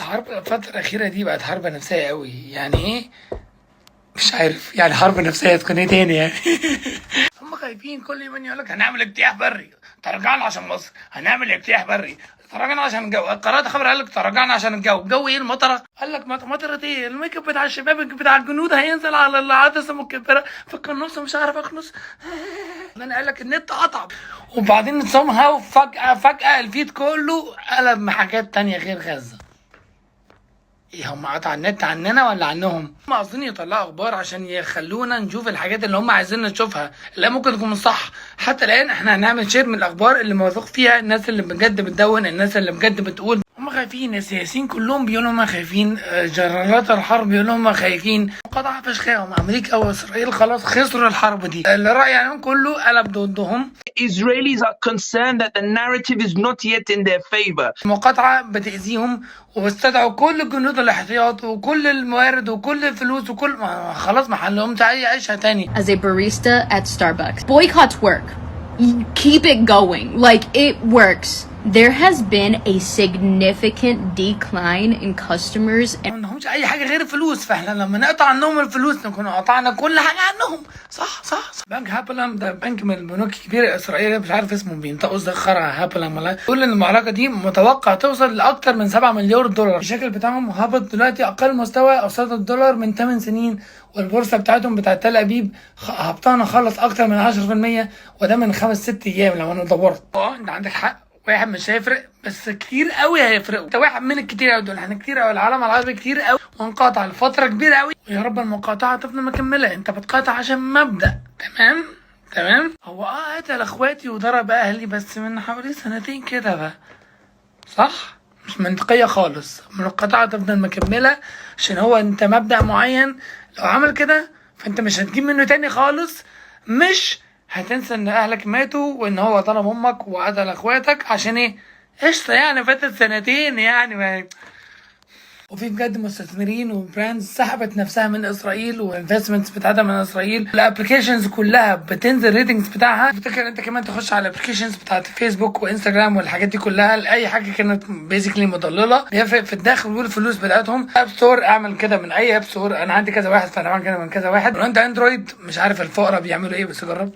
الحرب الفترة الأخيرة دي بقت حرب نفسية قوي. يعني ايه؟ مش عارف يعني حرب نفسية تكون ايه تاني يعني. هم خايفين كل يوم يقول لك هنعمل اجتياح بري، تراجعنا عشان مصر، هنعمل اجتياح بري، تراجعنا عشان الجو. قرأت خبر قال لك تراجعنا عشان الجو ايه المطره؟ قال لك مطره ايه؟ الميك اب بتاع الشباب بتاع الجنود هينزل على العدسه مكبره في النص مش عارف اخلص. انا قال لك النت قطع، وبعدين somehow فجأة الفيد كله قلب محاجات تانية غير غزة. ايه هم قطع النت عننا ولا عنهم؟ هم قاصدين يطلعوا اخبار عشان يخلونا نشوف الحاجات اللي هم عايزين نشوفها، اللي ممكن تكون مش صح. حتى الان احنا هنعمل شير من الاخبار اللي موثوق فيها، الناس اللي بجد بتدون، الناس اللي بجد بتقول. هم خايفين، السياسيين كلهم بيقولوا هم خايفين، جنرالات الحرب بيقولوا هم خايفين. قطع فشخاهم، امريكا واسرائيل خلاص خسروا الحرب دي، اللي راي عنهم كله قلب ضدهم. Israelis are concerned that the narrative is not yet in their favor. المقاطعة بتأذيهم، واستدعوا كل الجنود الاحتياط وكل الموارد وكل الفلوس وكل خلاص ما حلهمش اي عيشة تاني. As a barista at Starbucks, boycotts work. Keep it going. Like, it works. There has been a significant decline in customers. ما عندهمش اي حاجه غير الفلوس، فاحنا لما نقطع عنهم الفلوس نكون قطعنا كل حاجه عنهم. صح. بنك هابلام ده بنك من البنوك الكبيره الاسرائيليه، مش عارف اسمه بينطقوا ازاي، خرع هابلام ولا بيقول ان المعركه دي متوقع توصل لاكتر من 7 مليار دولار. الشكل بتاعهم هبط دلوقتي اقل مستوى قصاد الدولار من 8 سنين، والبورصه بتاعتهم بتاعت تل ابيب هبطانه خلص اكتر من 10%، وده من 5-6 ايام لو انا دورت. انت عندك حق، واحد مش هيفرق بس كتير قوي هيفرقوا. انت واحد من الكتير قوي دول، احنا كتير قوي، العالم العربي كتير قوي، وانقطع لفتره كبيره قوي، ويا رب المقاطعه تفضل مكمله. انت بتقاطع عشان مبدأ. تمام. هو قتل اخواتي وضرب اهلي بس من حوالي 2 كده بقى، صح؟ مش منطقيه خالص. المقاطعه تفضل مكمله عشان هو انت مبدأ معين، لو عمل كده فانت مش هتجيب منه تاني خالص، مش هتنسى ان اهلك ماتوا وان هو ضرب امك وقتل اخواتك عشان ايه؟ قشطه يعني، فاتت 2 يعني ما. وفي بجد مستثمرين وبراندز سحبت نفسها من اسرائيل، والانفستمنتس بتاعتها من اسرائيل، الابلكيشنز كلها بتنزل ريتنجز بتاعها. افتكر انت كمان تخش على الابلكيشنز بتاعت فيسبوك وانستجرام والحاجات دي كلها، اي حاجه كانت بيزيكلي مضلله بيفرق في الداخل والفلوس بتاعتهم. اب ستور اعمل كده من اي اب ستور، انا عندي كذا واحد فانا بعمل كده من كذا واحد. لو انت اندرويد مش عارف الفقراء بيعملوا ايه، بس جربت.